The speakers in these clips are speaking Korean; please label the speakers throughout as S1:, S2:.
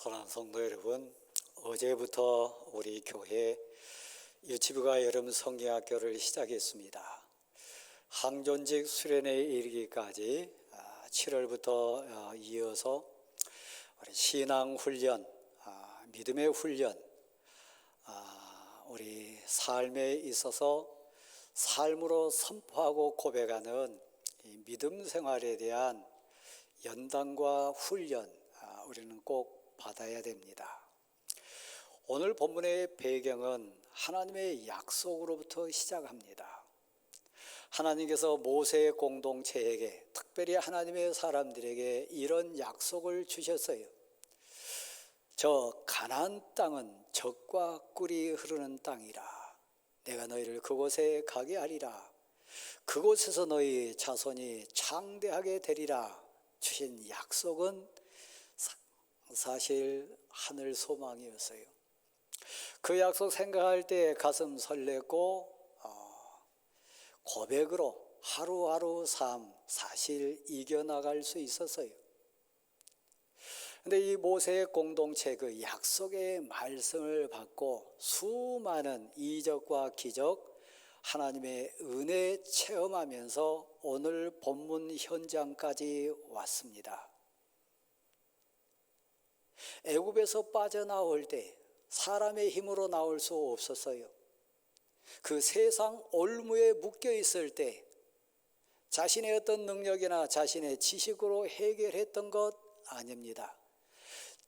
S1: 사랑하는 성도 여러분, 어제부터 우리 교회 유치부가 여름 성경학교를 시작했습니다. 항존직 수련회에 이르기까지 7월부터 이어서 우리 신앙훈련, 믿음의 훈련, 우리 삶에 있어서 삶으로 선포하고 고백하는 이 믿음 생활에 대한 연단과 훈련, 우리는 꼭 받아야 됩니다. 오늘 본문의 배경은 하나님의 약속으로부터 시작합니다. 하나님께서 모세 공동체에게, 특별히 하나님의 사람들에게 이런 약속을 주셨어요. 저 가나안 땅은 젖과 꿀이 흐르는 땅이라. 내가 너희를 그곳에 가게 하리라. 그곳에서 너희 자손이 창대하게 되리라. 주신 약속은 사실 하늘 소망이었어요. 그 약속 생각할 때 가슴 설레고 고백으로 하루하루 삶 사실 이겨나갈 수 있었어요. 그런데 이 모세의 공동체 그 약속의 말씀을 받고 수많은 이적과 기적, 하나님의 은혜 체험하면서 오늘 본문 현장까지 왔습니다. 애굽에서 빠져나올 때 사람의 힘으로 나올 수 없었어요. 그 세상 올무에 묶여 있을 때 자신의 어떤 능력이나 자신의 지식으로 해결했던 것 아닙니다.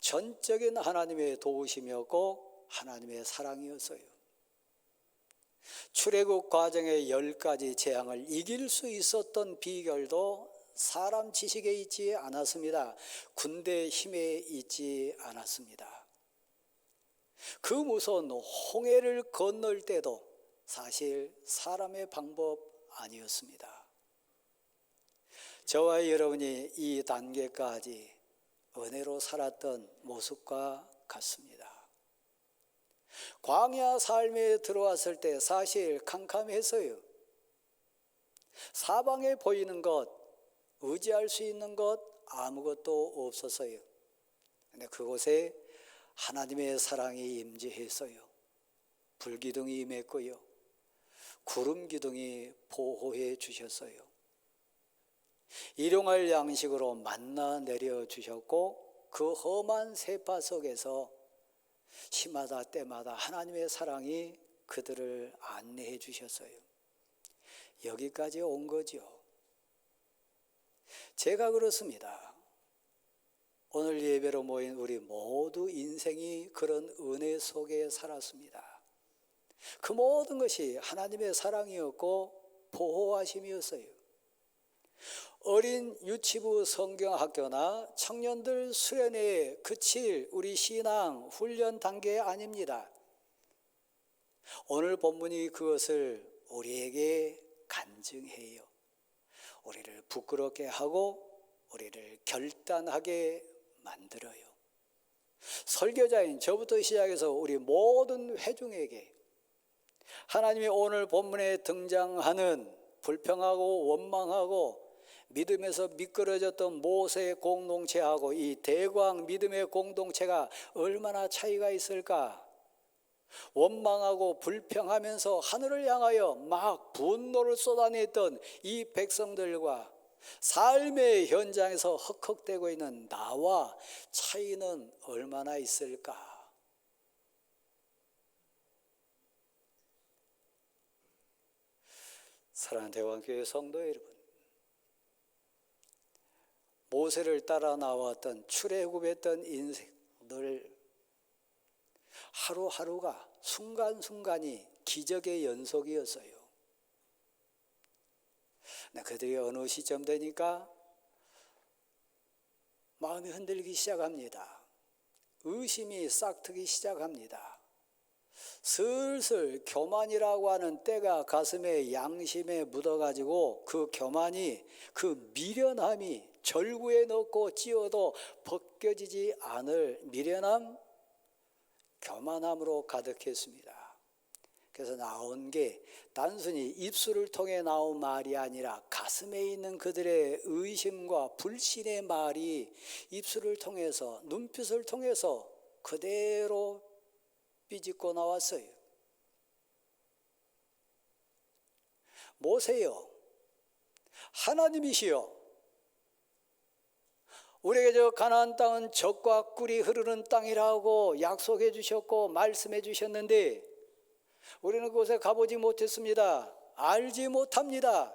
S1: 전적인 하나님의 도우심이었고 하나님의 사랑이었어요. 출애굽 과정의 10가지 재앙을 이길 수 있었던 비결도 사람 지식에 있지 않았습니다. 군대 힘에 있지 않았습니다. 그 무서운 홍해를 건널 때도 사실 사람의 방법 아니었습니다. 저와 여러분이 이 단계까지 은혜로 살았던 모습과 같습니다. 광야 삶에 들어왔을 때 사실 캄캄했어요. 사방에 보이는 것, 의지할 수 있는 것 아무것도 없었어요. 그런데 그곳에 하나님의 사랑이 임재했어요. 불기둥이 임했고요. 구름 기둥이 보호해 주셨어요. 일용할 양식으로 만나 내려주셨고 그 험한 세파 속에서 시마다 때마다 하나님의 사랑이 그들을 안내해 주셨어요. 여기까지 온 거죠. 제가 그렇습니다. 오늘 예배로 모인 우리 모두 인생이 그런 은혜 속에 살았습니다. 그 모든 것이 하나님의 사랑이었고 보호하심이었어요. 어린 유치부 성경학교나 청년들 수련회에 그칠 우리 신앙 훈련 단계 아닙니다. 오늘 본문이 그것을 우리에게 간증해요. 우리를 부끄럽게 하고 우리를 결단하게 만들어요. 설교자인 저부터 시작해서 우리 모든 회중에게 하나님이 오늘 본문에 등장하는 불평하고 원망하고 믿음에서 미끄러졌던 모세의 공동체하고 이 대광 믿음의 공동체가 얼마나 차이가 있을까? 원망하고 불평하면서 하늘을 향하여 막 분노를 쏟아냈던 이 백성들과 삶의 현장에서 헉헉대고 있는 나와 차이는 얼마나 있을까? 사랑하는 대왕교회 성도 여러분, 모세를 따라 나왔던 출애굽했던 인생들 하루하루가 순간순간이 기적의 연속이었어요. 그들이 어느 시점 되니까 마음이 흔들리기 시작합니다. 의심이 싹트기 시작합니다. 슬슬 교만이라고 하는 때가 가슴에 양심에 묻어가지고 그 교만이, 그 미련함이 절구에 넣고 찧어도 벗겨지지 않을 미련함, 교만함으로 가득했습니다. 그래서 나온 게 단순히 입술을 통해 나온 말이 아니라 가슴에 있는 그들의 의심과 불신의 말이 입술을 통해서, 눈빛을 통해서 그대로 비집고 나왔어요. 모세여, 하나님이시여, 우리에게 저 가나안 땅은 젖과 꿀이 흐르는 땅이라고 약속해 주셨고 말씀해 주셨는데 우리는 그곳에 가보지 못했습니다. 알지 못합니다.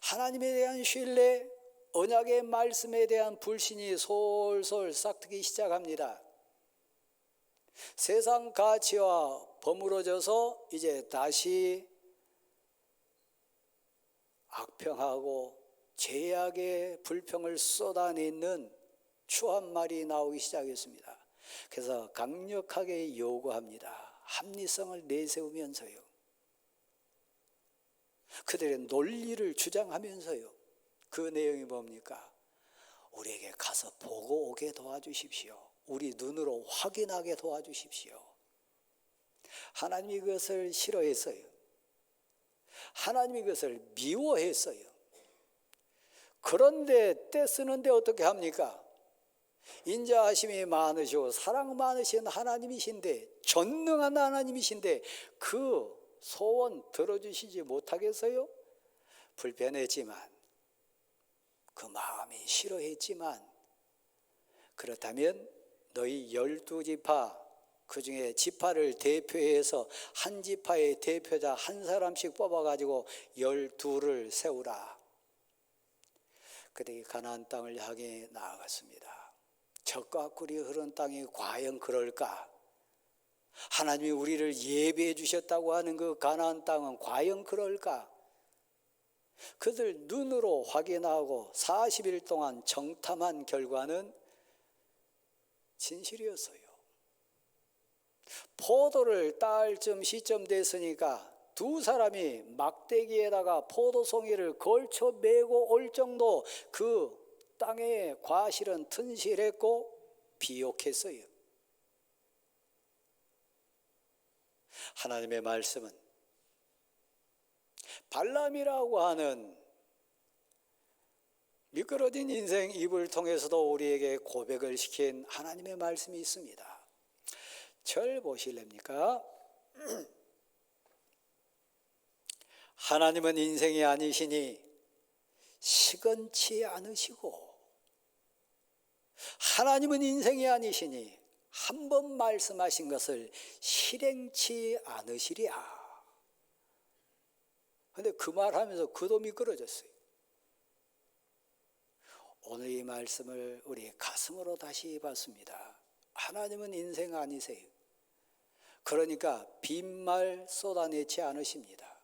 S1: 하나님에 대한 신뢰, 언약의 말씀에 대한 불신이 솔솔 싹트기 시작합니다. 세상 가치와 버무러져서 이제 다시 악평하고 죄악의 불평을 쏟아내는 추한 말이 나오기 시작했습니다. 그래서 강력하게 요구합니다. 합리성을 내세우면서요, 그들의 논리를 주장하면서요, 그 내용이 뭡니까? 우리에게 가서 보고 오게 도와주십시오. 우리 눈으로 확인하게 도와주십시오. 하나님이 그것을 싫어했어요. 하나님이 그것을 미워했어요. 그런데 떼쓰는데 어떻게 합니까? 인자하심이 많으시고 사랑 많으신 하나님이신데, 전능한 하나님이신데 그 소원 들어주시지 못하겠어요? 불편했지만, 그 마음이 싫어했지만, 그렇다면 너희 12지파, 그 중에 지파를 대표해서 한 지파의 대표자 한 사람씩 뽑아가지고 12를 세우라. 그들이 가나안 땅을 향해 나아갔습니다. 젖과 꿀이 흐르는 땅이 과연 그럴까? 하나님이 우리를 예비해 주셨다고 하는 그 가나안 땅은 과연 그럴까? 그들 눈으로 확인하고 40일 동안 정탐한 결과는 진실이었어요. 포도를 딸 시점 됐으니까 두 사람이 막대기에다가 포도송이를 걸쳐 메고 올 정도 그 땅의 과실은 튼실했고 비옥했어요. 하나님의 말씀은 발람이라고 하는 미끄러진 인생 입을 통해서도 우리에게 고백을 시킨 하나님의 말씀이 있습니다. 절 보실랍니까? 하나님은 인생이 아니시니 시건치 않으시고, 하나님은 인생이 아니시니 한 번 말씀하신 것을 실행치 않으시리야. 그런데 그 말하면서 그도 미끄러졌어요. 오늘 이 말씀을 우리 가슴으로 다시 봤습니다. 하나님은 인생 아니세요. 그러니까 빈말 쏟아내지 않으십니다.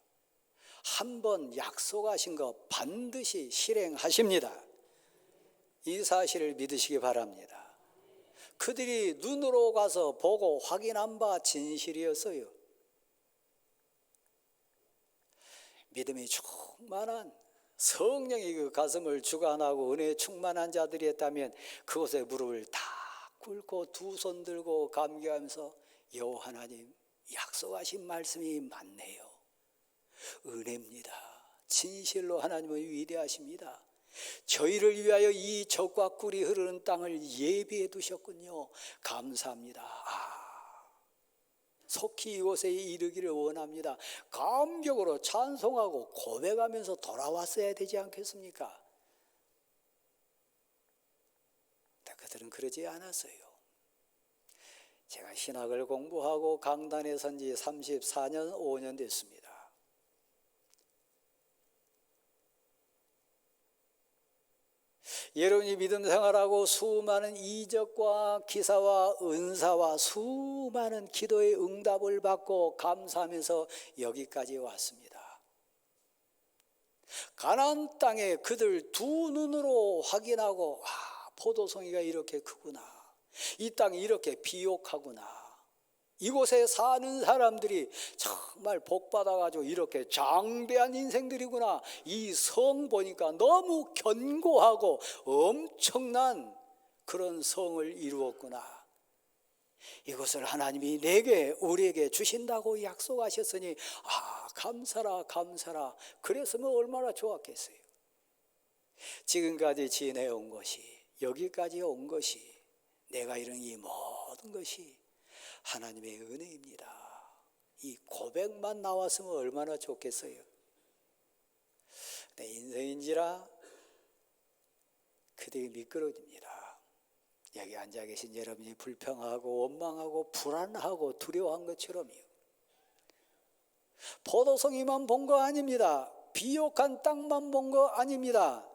S1: 한 번 약속하신 거 반드시 실행하십니다. 이 사실을 믿으시기 바랍니다. 그들이 눈으로 가서 보고 확인한 바 진실이었어요. 믿음이 충만한, 성령이 그 가슴을 주관하고 은혜에 충만한 자들이었다면 그곳에 무릎을 다 꿇고 두 손 들고 감격하면서 여호와 하나님, 약속하신 말씀이 맞네요. 은혜입니다. 진실로 하나님은 위대하십니다. 저희를 위하여 이 젖과 꿀이 흐르는 땅을 예비해 두셨군요. 감사합니다. 속히 이곳에 이르기를 원합니다. 감격으로 찬송하고 고백하면서 돌아왔어야 되지 않겠습니까? 그들은 그러지 않았어요. 제가 신학을 공부하고 강단에 선 지 34년, 5년 됐습니다. 여러분이 믿음 생활하고 수많은 이적과 기사와 은사와 수많은 기도의 응답을 받고 감사하면서 여기까지 왔습니다. 가나안 땅에 그들 두 눈으로 확인하고, 포도송이가 이렇게 크구나, 이 땅이 이렇게 비옥하구나, 이곳에 사는 사람들이 정말 복받아가지고 이렇게 장대한 인생들이구나, 이 성 보니까 너무 견고하고 엄청난 그런 성을 이루었구나, 이것을 하나님이 내게 우리에게 주신다고 약속하셨으니 감사라 감사라. 그랬으면 얼마나 좋았겠어요. 지금까지 지내온 것이, 여기까지 온 것이, 내가 이룬 이 모든 것이 하나님의 은혜입니다. 이 고백만 나왔으면 얼마나 좋겠어요. 내 인생인지라 그대가 미끄러집니다. 여기 앉아 계신 여러분이 불평하고 원망하고 불안하고 두려워한 것처럼요. 포도송이만 본 거 아닙니다. 비옥한 땅만 본 거 아닙니다.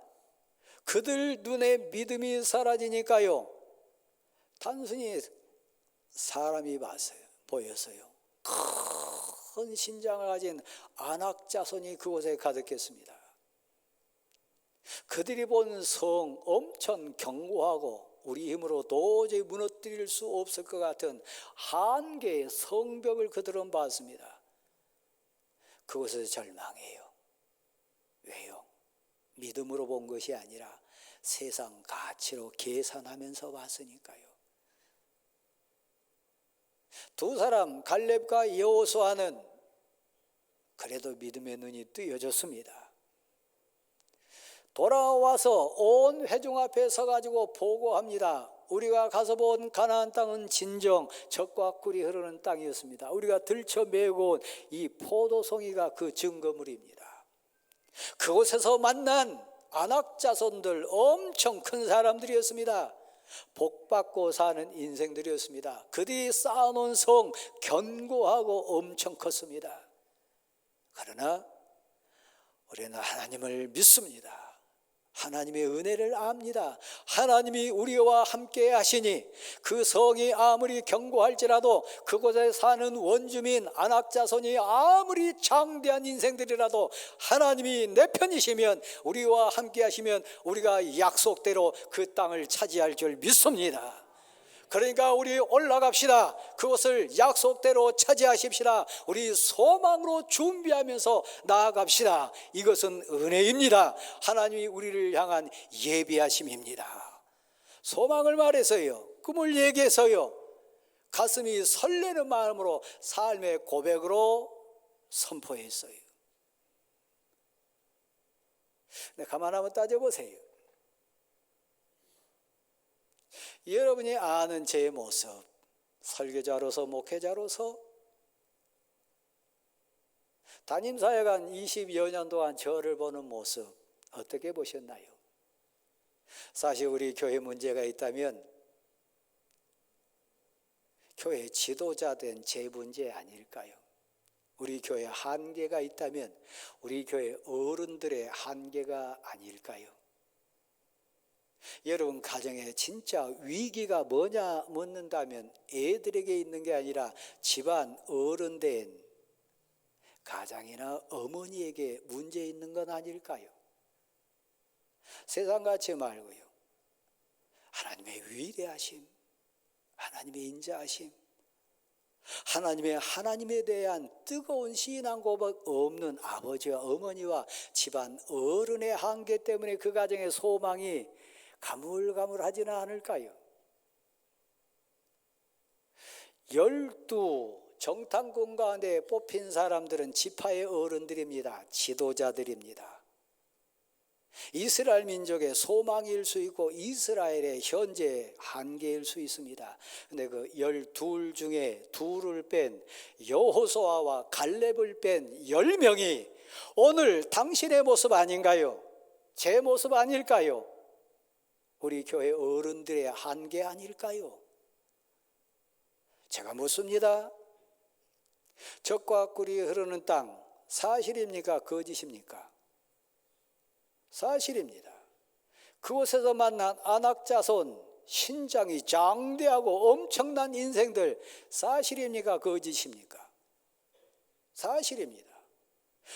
S1: 그들 눈에 믿음이 사라지니까요, 단순히 사람이 보였어요. 큰 신장을 가진 안악 자손이 그곳에 가득했습니다. 그들이 본 성 엄청 견고하고 우리 힘으로 도저히 무너뜨릴 수 없을 것 같은 한 개의 성벽을 그들은 봤습니다. 그곳에서 절망해요. 왜요? 믿음으로 본 것이 아니라 세상 가치로 계산하면서 봤으니까요. 두 사람 갈렙과 여호수아는 그래도 믿음의 눈이 뜨여졌습니다. 돌아와서 온 회중 앞에 서가지고 보고합니다. 우리가 가서 본 가나안 땅은 진정 젖과 꿀이 흐르는 땅이었습니다. 우리가 들쳐매고 온 이 포도송이가 그 증거물입니다. 그곳에서 만난 안악 자손들 엄청 큰 사람들이었습니다. 복받고 사는 인생들이었습니다. 그들이 쌓아놓은 성 견고하고 엄청 컸습니다. 그러나 우리는 하나님을 믿습니다. 하나님의 은혜를 압니다. 하나님이 우리와 함께 하시니 그 성이 아무리 견고할지라도 그곳에 사는 원주민 안악자손이 아무리 장대한 인생들이라도 하나님이 내 편이시면, 우리와 함께 하시면 우리가 약속대로 그 땅을 차지할 줄 믿습니다. 그러니까 우리 올라갑시다. 그것을 약속대로 차지하십시다. 우리 소망으로 준비하면서 나아갑시다. 이것은 은혜입니다. 하나님이 우리를 향한 예비하심입니다. 소망을 말해서요, 꿈을 얘기해서요, 가슴이 설레는 마음으로 삶의 고백으로 선포했어요. 네, 가만 한번 따져보세요. 여러분이 아는 제 모습, 설교자로서 목회자로서 담임사역한 20여 년 동안 저를 보는 모습 어떻게 보셨나요? 사실 우리 교회 문제가 있다면 교회 지도자된 제 문제 아닐까요? 우리 교회 한계가 있다면 우리 교회 어른들의 한계가 아닐까요? 여러분 가정에 진짜 위기가 뭐냐 묻는다면 애들에게 있는 게 아니라 집안 어른된 가장이나 어머니에게 문제 있는 건 아닐까요? 세상같이 말고요, 하나님의 위대하심, 하나님의 인자하심, 하나님에 대한 뜨거운 신앙 고백 없는 아버지와 어머니와 집안 어른의 한계 때문에 그 가정의 소망이 가물가물하지는 않을까요? 12 정탐꾼 가운데 뽑힌 사람들은 지파의 어른들입니다. 지도자들입니다. 이스라엘 민족의 소망일 수 있고 이스라엘의 현재 한계일 수 있습니다. 그런데 그 12 중에 2를 뺀 여호수아와 갈렙을 뺀 10명이 오늘 당신의 모습 아닌가요? 제 모습 아닐까요? 우리 교회 어른들의 한계 아닐까요? 제가 묻습니다. 젖과 꿀이 흐르는 땅 사실입니까? 거짓입니까? 사실입니다. 그곳에서 만난 안악자손, 신장이 장대하고 엄청난 인생들 사실입니까? 거짓입니까? 사실입니다.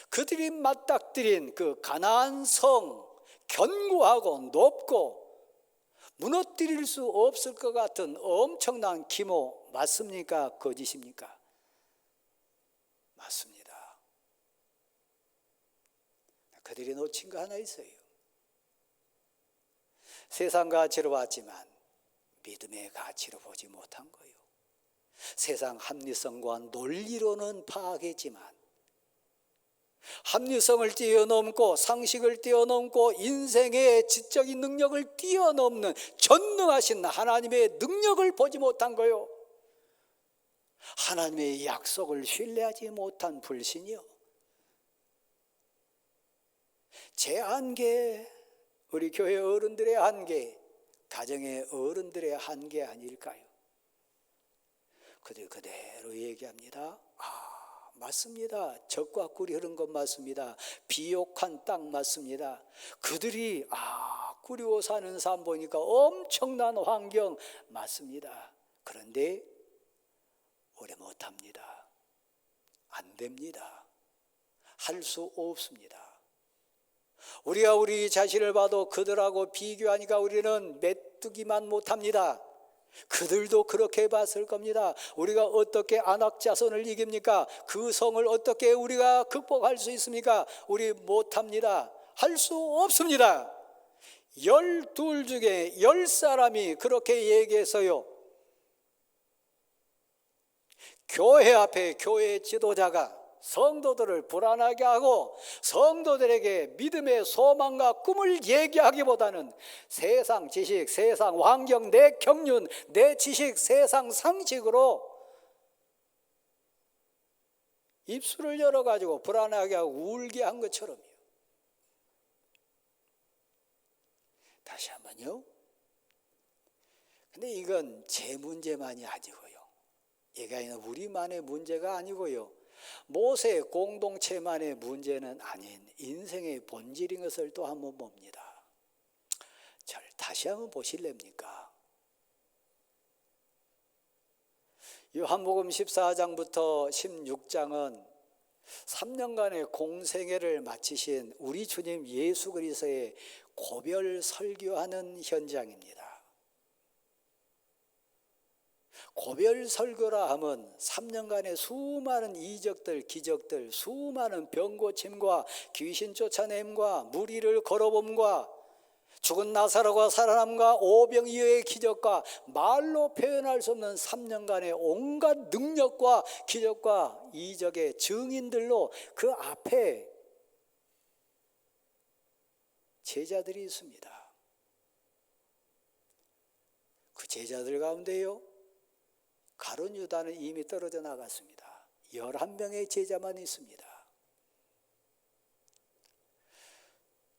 S1: 그들이 맞닥뜨린 그 가나안 성, 견고하고 높고 무너뜨릴 수 없을 것 같은 엄청난 기모 맞습니까? 거짓입니까? 맞습니다. 그들이 놓친 거 하나 있어요. 세상 가치로 봤지만 믿음의 가치로 보지 못한 거예요. 세상 합리성과 논리로는 파악했지만 합리성을 뛰어넘고 상식을 뛰어넘고 인생의 지적인 능력을 뛰어넘는 전능하신 하나님의 능력을 보지 못한 거요. 하나님의 약속을 신뢰하지 못한 불신이요. 제 한계, 우리 교회 어른들의 한계, 가정의 어른들의 한계 아닐까요? 그대로 얘기합니다. 맞습니다. 적과 꿀이 흐른 것 맞습니다. 비옥한 땅 맞습니다. 그들이 꾸리고 사는 삶 보니까 엄청난 환경 맞습니다. 그런데 오래 못합니다. 안 됩니다. 할 수 없습니다. 우리가 우리 자신을 봐도 그들하고 비교하니까 우리는 메뚜기만 못합니다. 그들도 그렇게 봤을 겁니다. 우리가 어떻게 안악자손을 이깁니까? 그 성을 어떻게 우리가 극복할 수 있습니까? 우리 못합니다. 할 수 없습니다. 12 중에 10사람이 그렇게 얘기해서요, 교회 앞에 교회 지도자가 성도들을 불안하게 하고 성도들에게 믿음의 소망과 꿈을 얘기하기보다는 세상 지식, 세상 환경, 내 경륜, 내 지식, 세상 상식으로 입술을 열어가지고 불안하게 하고 울게 한 것처럼요. 다시 한번요. 근데 이건 제 문제만이 아니고요. 얘가 아니라 우리만의 문제가 아니고요. 모세 공동체만의 문제는 아닌 인생의 본질인 것을 또 한번 봅니다. 저를 다시 한번 보실랍니까? 요한복음 14장부터 16장은 3년간의 공생애를 마치신 우리 주님 예수 그리스도의 고별 설교하는 현장입니다. 고별 설교라 하면 3년간의 수많은 이적들, 기적들, 수많은 병고침과 귀신 쫓아냄과 무리를 걸어봄과 죽은 나사로가 살아남과 오병이어의 기적과 말로 표현할 수 없는 3년간의 온갖 능력과 기적과 이적의 증인들로 그 앞에 제자들이 있습니다. 그 제자들 가운데요, 가룟 유다는 이미 떨어져 나갔습니다. 11명의 제자만 있습니다.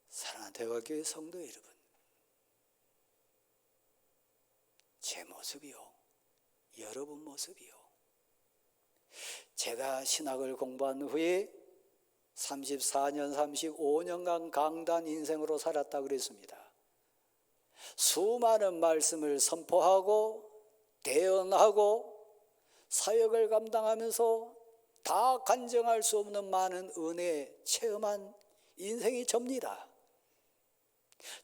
S1: 사랑하는 대화교회 성도 여러분, 제 모습이요, 여러분 모습이요. 제가 신학을 공부한 후에 34년, 35년간 강단 인생으로 살았다 그랬습니다. 수많은 말씀을 선포하고 대언하고 사역을 감당하면서 다 간증할 수 없는 많은 은혜 체험한 인생이 접니다.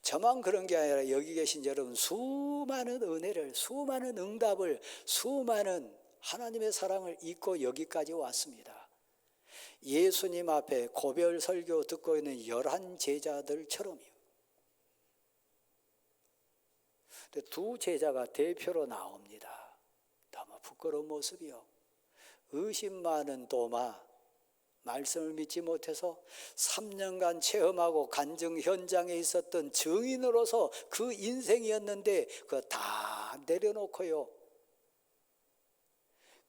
S1: 저만 그런 게 아니라 여기 계신 여러분 수많은 은혜를, 수많은 응답을, 수많은 하나님의 사랑을 잊고 여기까지 왔습니다. 예수님 앞에 고별 설교 듣고 있는 11 제자들처럼요. 근데 2 제자가 대표로 나옵니다. 너무 부끄러운 모습이요. 의심 많은 도마, 말씀을 믿지 못해서 3년간 체험하고 간증 현장에 있었던 증인으로서 그 인생이었는데 그거 다 내려놓고요,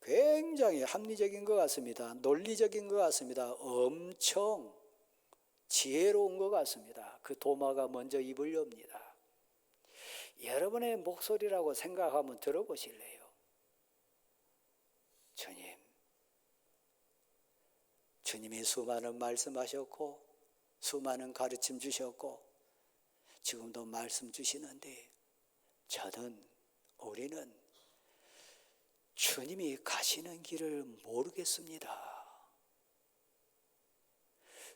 S1: 굉장히 합리적인 것 같습니다. 논리적인 것 같습니다. 엄청 지혜로운 것 같습니다. 그 도마가 먼저 입을 엽니다. 여러분의 목소리라고 생각하면 들어보실래요? 주님이 수많은 말씀하셨고 수많은 가르침 주셨고 지금도 말씀 주시는데 우리는 주님이 가시는 길을 모르겠습니다.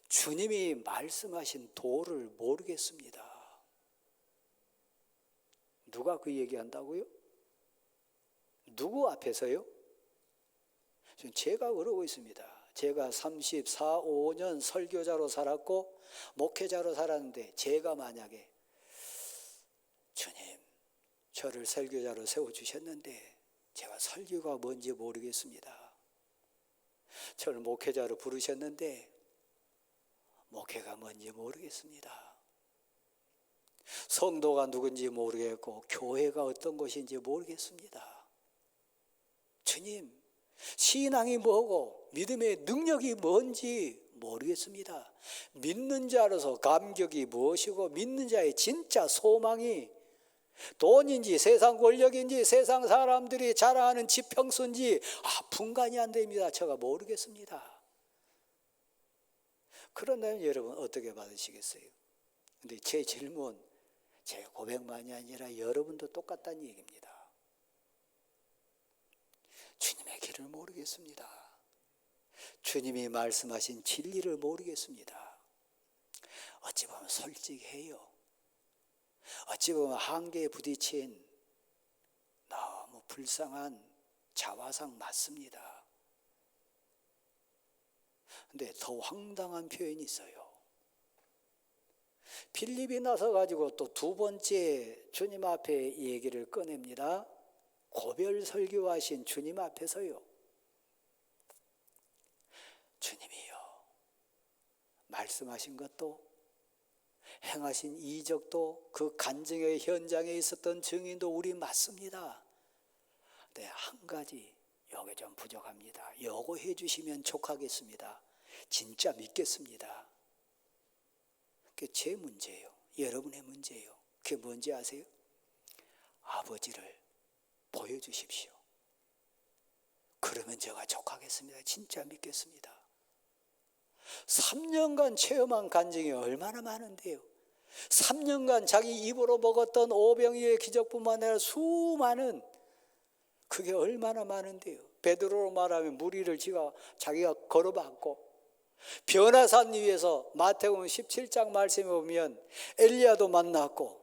S1: 주님이 말씀하신 도를 모르겠습니다. 누가 그 얘기한다고요? 누구 앞에서요? 지금 제가 그러고 있습니다. 제가 34, 5년 설교자로 살았고 목회자로 살았는데 제가 만약에 주님 저를 설교자로 세워주셨는데 제가 설교가 뭔지 모르겠습니다. 저를 목회자로 부르셨는데 목회가 뭔지 모르겠습니다. 성도가 누군지 모르겠고 교회가 어떤 것인지 모르겠습니다. 주님, 신앙이 뭐고 믿음의 능력이 뭔지 모르겠습니다. 믿는 자로서 감격이 무엇이고 믿는 자의 진짜 소망이 돈인지 세상 권력인지 세상 사람들이 자랑하는 지평수인지 분간이 안 됩니다. 제가 모르겠습니다. 그런다면 여러분 어떻게 받으시겠어요? 근데 제 질문, 제 고백만이 아니라 여러분도 똑같다는 얘기입니다. 주님의 길을 모르겠습니다. 주님이 말씀하신 진리를 모르겠습니다. 어찌 보면 솔직해요. 어찌 보면 한계에 부딪힌 너무 불쌍한 자화상 맞습니다. 근데 더 황당한 표현이 있어요. 빌립이 나서 가지고 또 두 번째 주님 앞에 얘기를 꺼냅니다. 고별 설교하신 주님 앞에서요. 주님이요, 말씀하신 것도 행하신 이적도 그 간증의 현장에 있었던 증인도 우리 맞습니다. 근데 한 가지 여기 좀 부족합니다. 요거 해주시면 족하겠습니다. 진짜 믿겠습니다. 그게 제 문제예요. 여러분의 문제예요. 그게 뭔지 아세요? 아버지를 보여주십시오. 그러면 제가 족하겠습니다. 진짜 믿겠습니다. 3년간 체험한 간증이 얼마나 많은데요. 3년간 자기 입으로 먹었던 오병이의 기적뿐만 아니라 수많은, 그게 얼마나 많은데요. 베드로로 말하면 무리를 자기가 걸어봤고, 변화산 위에서 마태복음 17장 말씀에 보면 엘리야도 만났고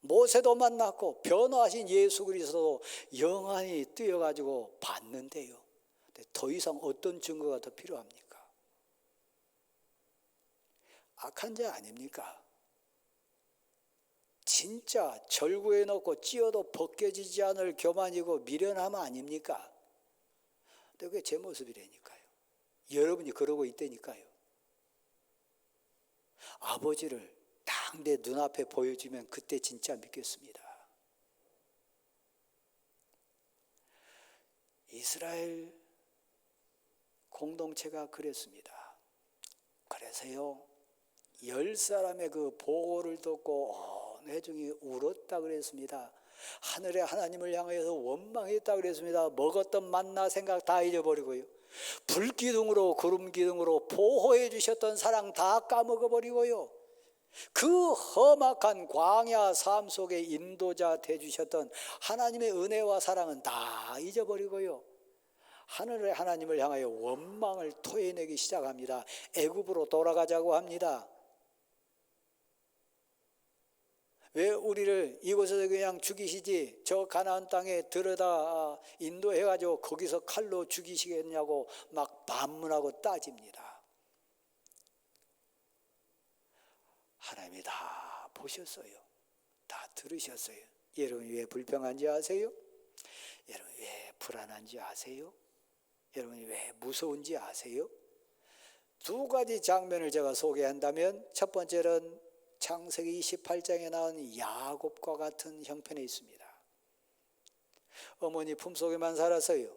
S1: 모세도 만났고 변화하신 예수 그리스도도 영안이 뛰어가지고 봤는데요. 더 이상 어떤 증거가 더 필요합니까? 악한 자 아닙니까? 진짜 절구에 넣고 찧어도 벗겨지지 않을 교만이고 미련함 아닙니까? 근데 그게 제 모습이라니까요. 여러분이 그러고 있다니까요. 아버지를 딱 내 눈앞에 보여주면 그때 진짜 믿겠습니다. 이스라엘 공동체가 그랬습니다. 그래서요, 10사람의 그 보고를 듣고 온 회중이 울었다 그랬습니다. 하늘의 하나님을 향해서 원망했다 그랬습니다. 먹었던 만나 생각 다 잊어버리고요, 불기둥으로 구름기둥으로 보호해 주셨던 사랑 다 까먹어버리고요, 그 험악한 광야 삶 속에 인도자 되주셨던 하나님의 은혜와 사랑은 다 잊어버리고요, 하늘의 하나님을 향하여 원망을 토해내기 시작합니다. 애굽으로 돌아가자고 합니다. 왜 우리를 이곳에서 그냥 죽이시지 저 가나안 땅에 들여다 인도해가지고 거기서 칼로 죽이시겠냐고 막 반문하고 따집니다. 하나님이 다 보셨어요. 다 들으셨어요. 여러분이 왜 불평한지 아세요? 여러분이 왜 불안한지 아세요? 여러분이 왜 무서운지 아세요? 두 가지 장면을 제가 소개한다면, 첫 번째는 창세기 28장에 나온 야곱과 같은 형편에 있습니다. 어머니 품속에만 살았어요.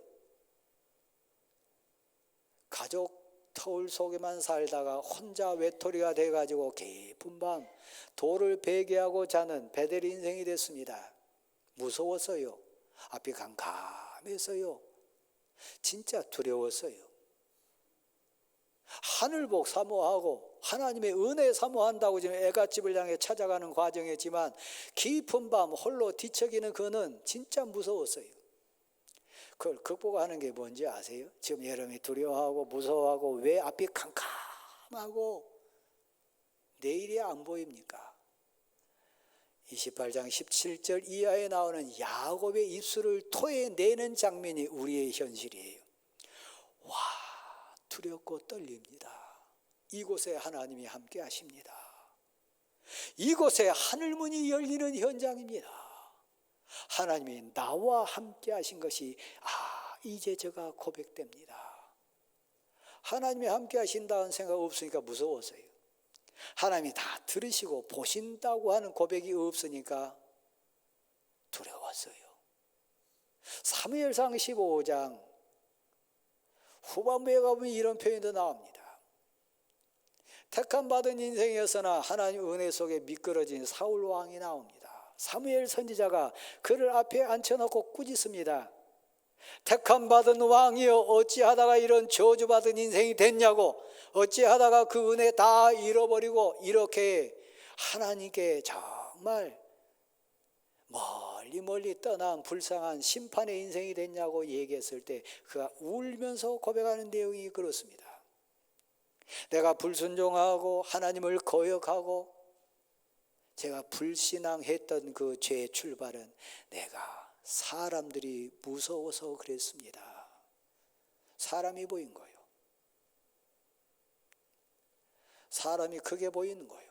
S1: 가족 터울 속에만 살다가 혼자 외톨이가 돼가지고 깊은 밤 돌을 베개하고 자는 베델 인생이 됐습니다. 무서웠어요. 앞이 캄캄했어요. 진짜 두려웠어요. 하늘복 사모하고 하나님의 은혜 사모한다고 지금 애갓집을 향해 찾아가는 과정이었지만 깊은 밤 홀로 뒤척이는 그는 진짜 무서웠어요. 그걸 극복하는 게 뭔지 아세요? 지금 여러분이 두려워하고 무서워하고 왜 앞이 캄캄하고 내일이 안 보입니까? 28장 17절 이하에 나오는 야곱의 입술을 토해내는 장면이 우리의 현실이에요. 와, 두렵고 떨립니다. 이곳에 하나님이 함께 하십니다. 이곳에 하늘문이 열리는 현장입니다. 하나님이 나와 함께 하신 것이 이제 제가 고백됩니다. 하나님이 함께 하신다는 생각 없으니까 무서웠어요. 하나님이 다 들으시고 보신다고 하는 고백이 없으니까 두려웠어요. 사무엘상 15장 후반부에 가보면 이런 표현도 나옵니다. 택함 받은 인생이었으나 하나님 은혜 속에 미끄러진 사울 왕이 나옵니다. 사무엘 선지자가 그를 앞에 앉혀놓고 꾸짖습니다. 택함 받은 왕이여 어찌하다가 이런 저주받은 인생이 됐냐고, 어찌하다가 그 은혜 다 잃어버리고 이렇게 하나님께 정말 멀리 떠난 불쌍한 심판의 인생이 됐냐고 얘기했을 때 그가 울면서 고백하는 내용이 그렇습니다. 내가 불순종하고 하나님을 거역하고 제가 불신앙했던 그 죄의 출발은 내가 사람들이 무서워서 그랬습니다. 사람이 보인 거예요. 사람이 크게 보이는 거예요.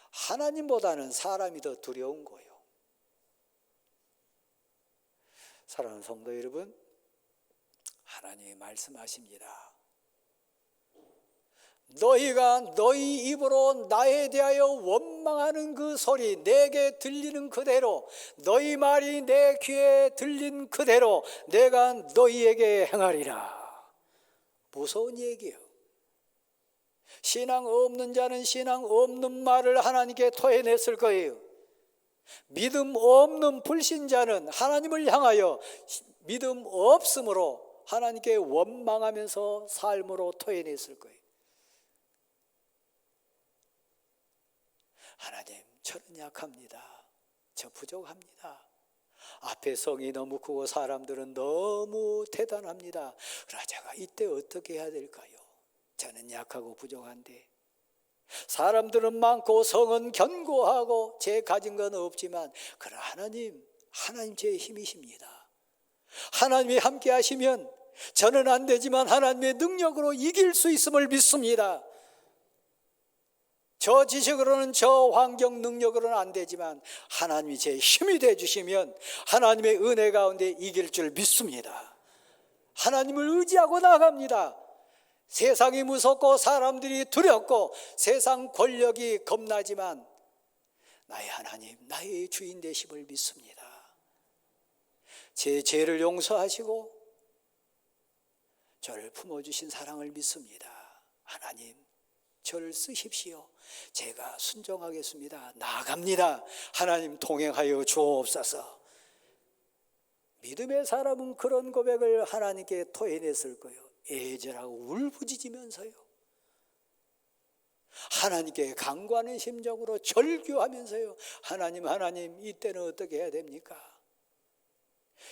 S1: 하나님보다는 사람이 더 두려운 거예요. 사랑하는 성도 여러분, 하나님이 말씀하십니다. 너희가 너희 입으로 나에 대하여 원망하는 그 소리 내게 들리는 그대로, 너희 말이 내 귀에 들린 그대로 내가 너희에게 행하리라. 무서운 얘기예요. 신앙 없는 자는 신앙 없는 말을 하나님께 토해냈을 거예요. 믿음 없는 불신자는 하나님을 향하여 믿음 없음으로 하나님께 원망하면서 삶으로 토해냈을 거예요. 하나님, 저는 약합니다. 저 부족합니다. 앞에 성이 너무 크고 사람들은 너무 대단합니다. 그러나 제가 이때 어떻게 해야 될까요? 저는 약하고 부족한데, 사람들은 많고 성은 견고하고 제 가진 건 없지만 그러나 하나님 제 힘이십니다. 하나님이 함께 하시면 저는 안 되지만 하나님의 능력으로 이길 수 있음을 믿습니다. 저 지식으로는, 저 환경 능력으로는 안 되지만 하나님이 제 힘이 되어 주시면 하나님의 은혜 가운데 이길 줄 믿습니다. 하나님을 의지하고 나갑니다. 세상이 무섭고 사람들이 두렵고 세상 권력이 겁나지만 나의 하나님, 나의 주인 되심을 믿습니다. 제 죄를 용서하시고 저를 품어주신 사랑을 믿습니다. 하나님, 저를 쓰십시오. 제가 순종하겠습니다. 나아갑니다. 하나님 동행하여 주옵소서. 믿음의 사람은 그런 고백을 하나님께 토해냈을 거예요. 애절하고 울부짖으면서요. 하나님께 간구하는 심정으로 절규하면서요. 하나님, 이때는 어떻게 해야 됩니까?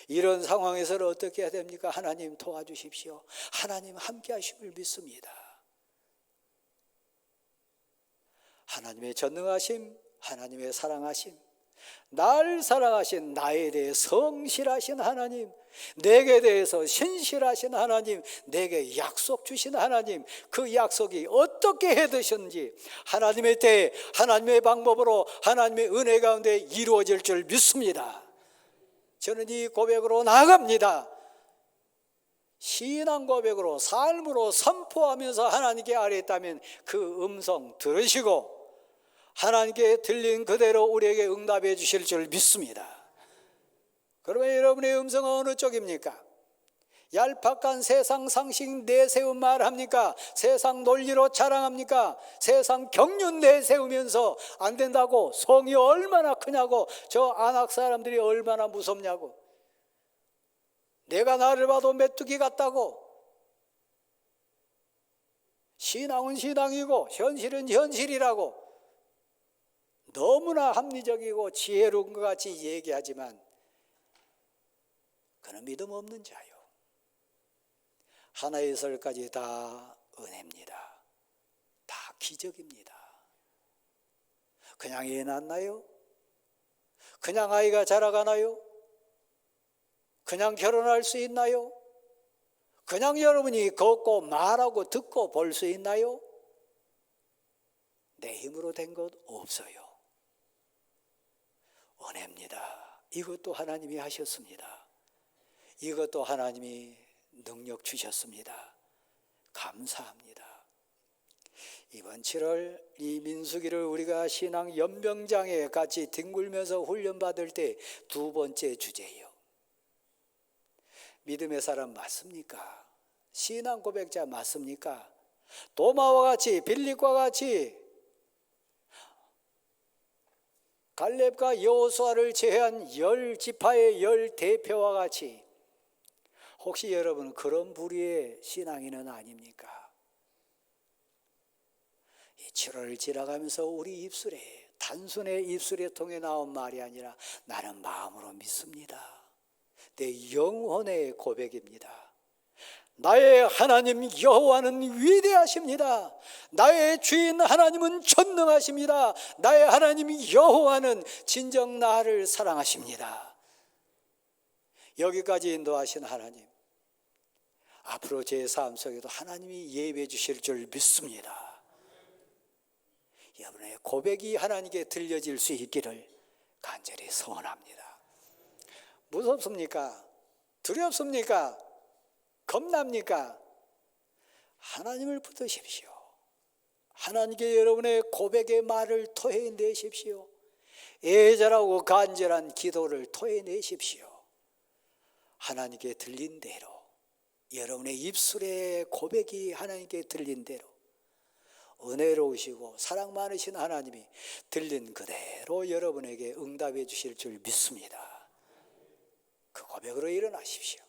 S1: 이런 상황에서는 어떻게 해야 됩니까? 하나님 도와주십시오. 하나님 함께 하심을 믿습니다. 하나님의 전능하심, 하나님의 사랑하심, 날 사랑하신 나에 대해 성실하신 하나님, 내게 대해서 신실하신 하나님, 내게 약속 주신 하나님, 그 약속이 어떻게 해드셨는지 하나님의 때, 하나님의 방법으로 하나님의 은혜 가운데 이루어질 줄 믿습니다. 저는 이 고백으로 나아갑니다. 신앙 고백으로 삶으로 선포하면서 하나님께 아뢰었다면 그 음성 들으시고 하나님께 들린 그대로 우리에게 응답해 주실 줄 믿습니다. 그러면 여러분의 음성은 어느 쪽입니까? 얄팍한 세상 상식 내세운 말 합니까? 세상 논리로 자랑합니까? 세상 경륜 내세우면서 안 된다고, 성이 얼마나 크냐고, 저 안악 사람들이 얼마나 무섭냐고, 내가 나를 봐도 메뚜기 같다고, 신앙은 신앙이고 현실은 현실이라고 너무나 합리적이고 지혜로운 것 같이 얘기하지만 그는 믿음 없는 자요. 하나의 설까지 다 은혜입니다. 다 기적입니다. 그냥 애 낳나요? 그냥 아이가 자라가나요? 그냥 결혼할 수 있나요? 그냥 여러분이 걷고 말하고 듣고 볼 수 있나요? 내 힘으로 된 것 없어요. 은혜입니다. 이것도 하나님이 하셨습니다. 이것도 하나님이 능력 주셨습니다. 감사합니다. 이번 7월 이 민수기를 우리가 신앙 연병장에 같이 뒹굴면서 훈련받을 때 두 번째 주제예요. 믿음의 사람 맞습니까? 신앙 고백자 맞습니까? 도마와 같이, 빌립과 같이, 갈렙과 여호수아를 제외한 10지파의 10대표와 같이, 혹시 여러분 그런 부류의 신앙인은 아닙니까? 이 7월을 지나가면서 우리 입술에, 단순의 입술에 통해 나온 말이 아니라 나는 마음으로 믿습니다. 내 영혼의 고백입니다. 나의 하나님 여호와는 위대하십니다. 나의 주인 하나님은 전능하십니다. 나의 하나님 여호와는 진정 나를 사랑하십니다. 여기까지 인도하신 하나님, 앞으로 제 삶 속에도 하나님이 예배해 주실 줄 믿습니다. 여러분의 고백이 하나님께 들려질 수 있기를 간절히 소원합니다. 무섭습니까? 두렵습니까? 겁납니까? 하나님을 붙드십시오. 하나님께 여러분의 고백의 말을 토해내십시오. 애절하고 간절한 기도를 토해내십시오. 하나님께 들린 대로, 여러분의 입술의 고백이 하나님께 들린 대로, 은혜로우시고 사랑 많으신 하나님이 들린 그대로 여러분에게 응답해 주실 줄 믿습니다. 그 고백으로 일어나십시오.